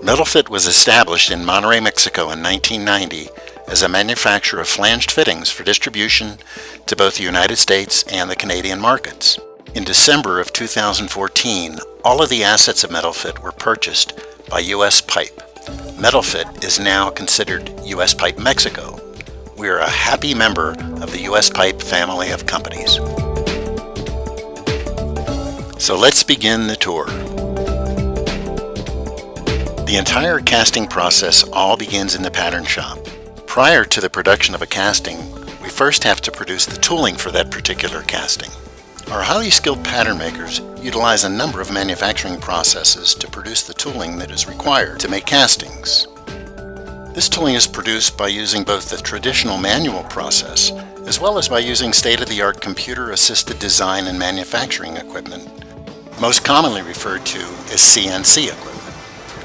Metalfit was established in Monterrey, Mexico in 1990 as a manufacturer of flanged fittings for distribution to both the United States and the Canadian markets. In December of 2014, all of the assets of Metalfit were purchased by US Pipe. Metalfit is now considered US Pipe Mexico. We are a happy member of the US Pipe family of companies. So let's begin the tour. The entire casting process all begins in the pattern shop. Prior to the production of a casting, we first have to produce the tooling for that particular casting. Our highly skilled pattern makers utilize a number of manufacturing processes to produce the tooling that is required to make castings. This tooling is produced by using both the traditional manual process as well as by using state-of-the-art computer-assisted design and manufacturing equipment, most commonly referred to as CNC equipment.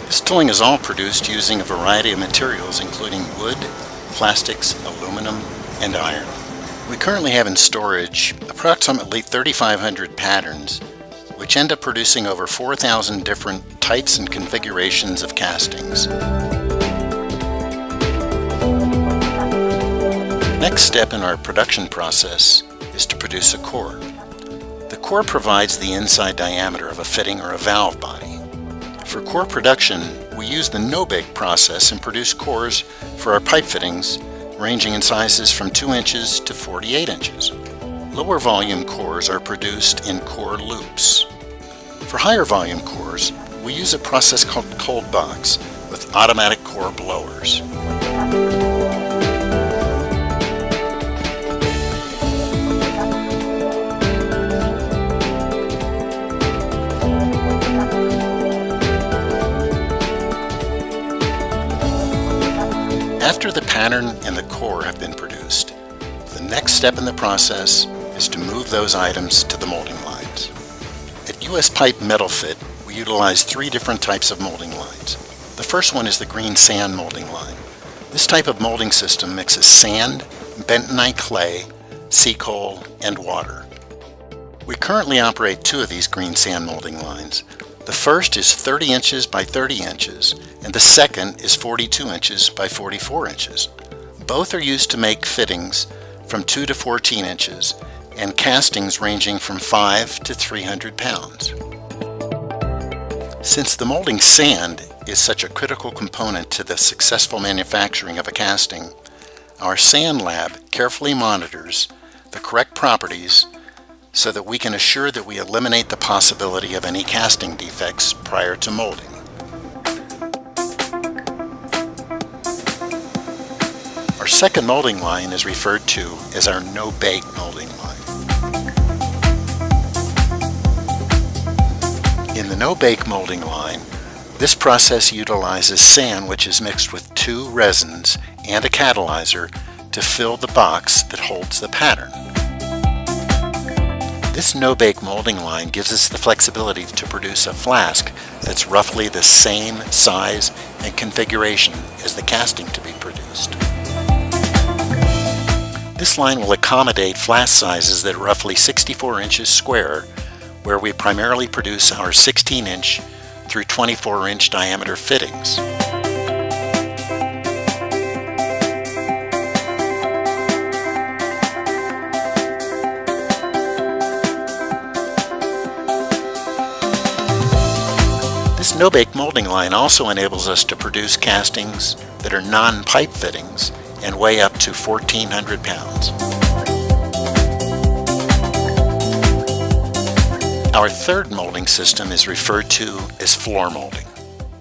This tooling is all produced using a variety of materials including wood, plastics, aluminum, and iron. We currently have in storage approximately 3,500 patterns, which end up producing over 4,000 different types and configurations of castings. Next step in our production process is to produce a core. The core provides the inside diameter of a fitting or a valve body. For core production, we use the no-bake process and produce cores for our pipe fittings ranging in sizes from 2 inches to 48 inches. Lower volume cores are produced in core loops. For higher volume cores, we use a process called cold box with automatic core blowers. After the pattern and the core have been produced, the next step in the process is to move those items to the molding lines. At US Pipe Metalfit, we utilize 3 different types of molding lines. The first one is the green sand molding line. This type of molding system mixes sand, bentonite clay, sea coal, and water. We currently operate 2 of these green sand molding lines. The first is 30 inches by 30 inches, and the second is 42 inches by 44 inches. Both are used to make fittings from 2 to 14 inches and castings ranging from 5 to 300 pounds. Since the molding sand is such a critical component to the successful manufacturing of a casting, our sand lab carefully monitors the correct properties so that we can assure that we eliminate the possibility of any casting defects prior to molding. Our second molding line is referred to as our no-bake molding line. In the no-bake molding line, this process utilizes sand which is mixed with 2 resins and a catalyzer to fill the box that holds the pattern. This no-bake molding line gives us the flexibility to produce a flask that's roughly the same size and configuration as the casting to be produced. This line will accommodate flask sizes that are roughly 64 inches square, where we primarily produce our 16-inch through 24-inch diameter fittings. This no-bake molding line also enables us to produce castings that are non-pipe fittings and weigh up to 1,400 pounds. Our third molding system is referred to as floor molding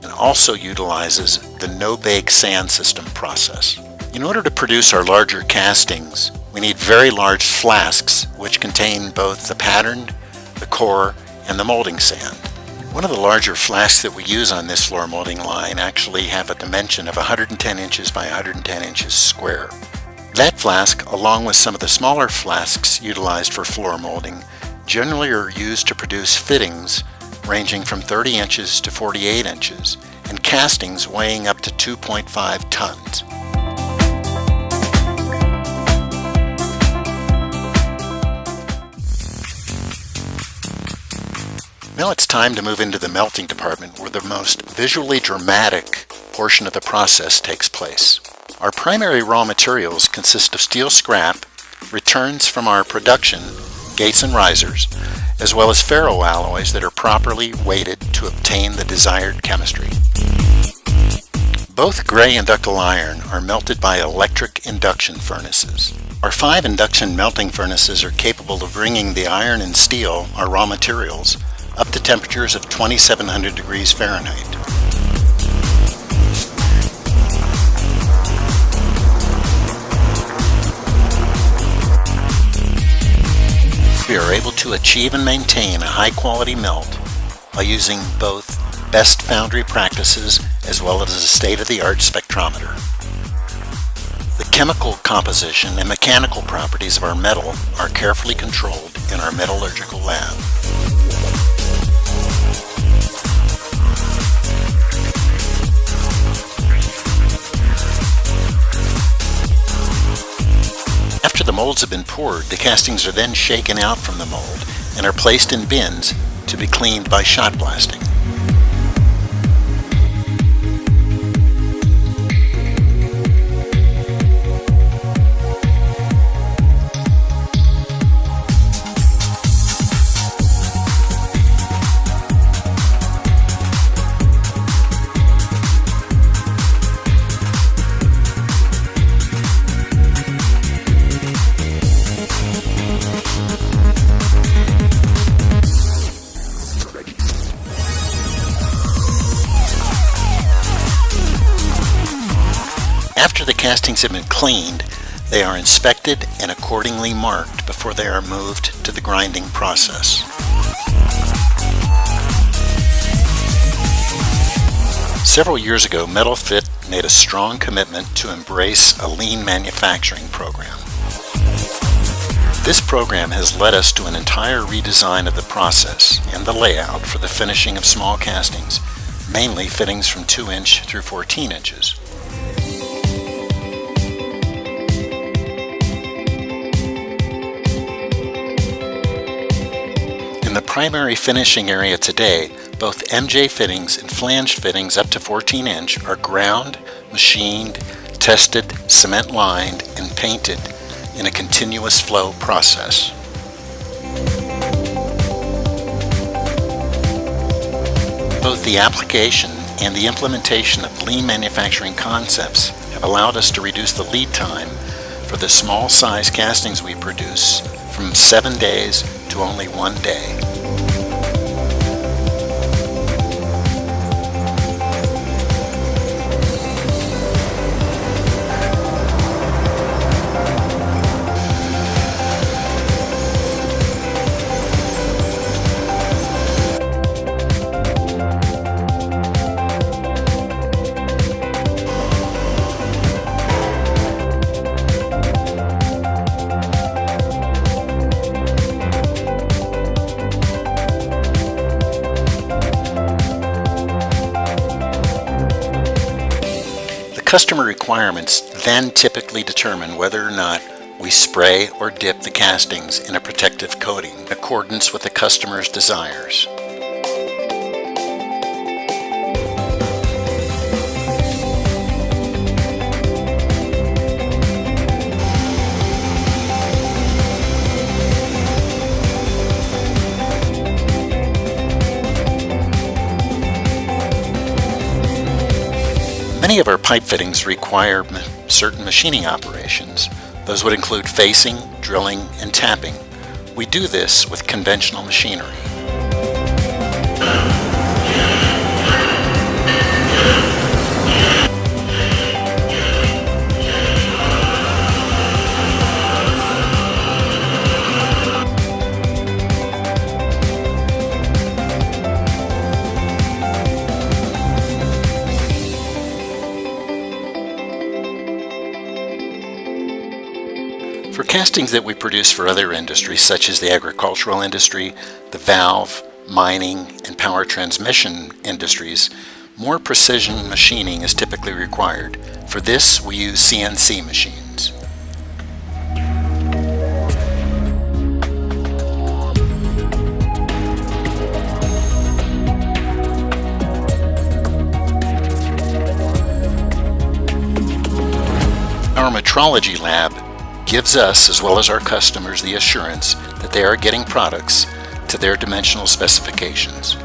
and also utilizes the no-bake sand system process. In order to produce our larger castings, we need very large flasks which contain both the pattern, the core, and the molding sand. One of the larger flasks that we use on this floor molding line actually have a dimension of 110 inches by 110 inches square. That flask, along with some of the smaller flasks utilized for floor molding, generally are used to produce fittings ranging from 30 inches to 48 inches and castings weighing up to 2.5 tons. Now it's time to move into the melting department where the most visually dramatic portion of the process takes place. Our primary raw materials consist of steel scrap, returns from our production, gates and risers, as well as ferroalloys that are properly weighted to obtain the desired chemistry. Both gray and ductile iron are melted by electric induction furnaces. Our 5 induction melting furnaces are capable of bringing the iron and steel, our raw materials, up to temperatures of 2700 degrees Fahrenheit. We are able to achieve and maintain a high-quality melt by using both best foundry practices as well as a state-of-the-art spectrometer. The chemical composition and mechanical properties of our metal are carefully controlled in our metallurgical lab. After the molds have been poured, the castings are then shaken out from the mold and are placed in bins to be cleaned by shot blasting. After the castings have been cleaned, they are inspected and accordingly marked before they are moved to the grinding process. Several years ago, Metalfit made a strong commitment to embrace a lean manufacturing program. This program has led us to an entire redesign of the process and the layout for the finishing of small castings, mainly fittings from 2 inch through 14 inches. In the primary finishing area today, both MJ fittings and flanged fittings up to 14 inch are ground, machined, tested, cement lined, and painted in a continuous flow process. Both the application and the implementation of lean manufacturing concepts have allowed us to reduce the lead time for the small size castings we produce from 7 days to only 1 day. Customer requirements then typically determine whether or not we spray or dip the castings in a protective coating in accordance with the customer's desires. Many of our pipe fittings require certain machining operations. Those would include facing, drilling, and tapping. We do this with conventional machinery. For castings that we produce for other industries, such as the agricultural industry, the valve, mining, and power transmission industries, more precision machining is typically required. For this, we use CNC machines. Our metrology lab gives us, as well as our customers, the assurance that they are getting products to their dimensional specifications.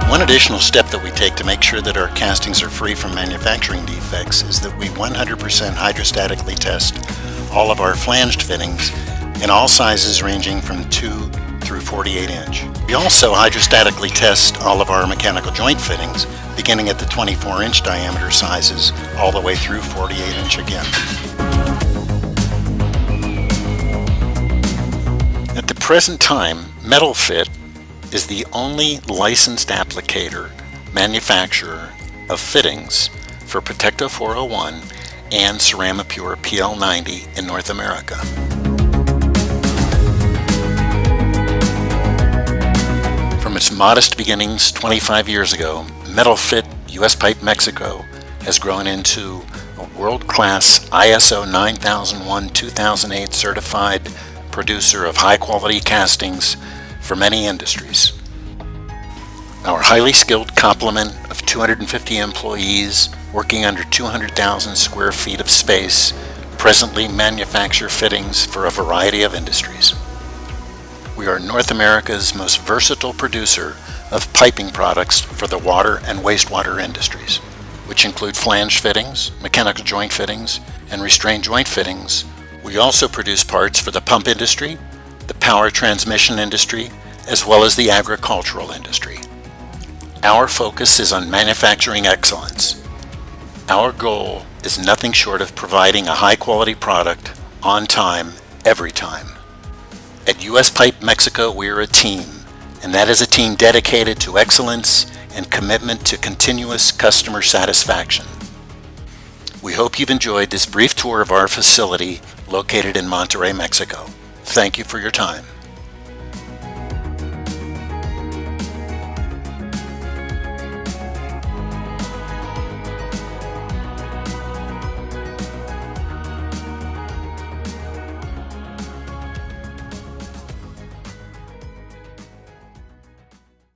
One additional step that we take to make sure that our castings are free from manufacturing defects is that we 100% hydrostatically test all of our flanged fittings in all sizes ranging from 2 through 48 inch. We also hydrostatically test all of our mechanical joint fittings, beginning at the 24 inch diameter sizes all the way through 48 inch again. At the present time, Metalfit is the only licensed applicator manufacturer of fittings for Protecto 401 and Ceramapure PL90 in North America. From its modest beginnings 25 years ago, Metalfit US Pipe Mexico has grown into a world-class ISO 9001-2008 certified producer of high-quality castings for many industries. Our highly skilled complement of 250 employees working under 200,000 square feet of space presently manufacture fittings for a variety of industries. We are North America's most versatile producer of piping products for the water and wastewater industries, which include flange fittings, mechanical joint fittings, and restrained joint fittings. We also produce parts for the pump industry, the power transmission industry, as well as the agricultural industry. Our focus is on manufacturing excellence. Our goal is nothing short of providing a high-quality product on time, every time. At US Pipe Mexico, we're a team, and that is a team dedicated to excellence and commitment to continuous customer satisfaction. We hope you've enjoyed this brief tour of our facility located in Monterrey, Mexico. Thank you for your time.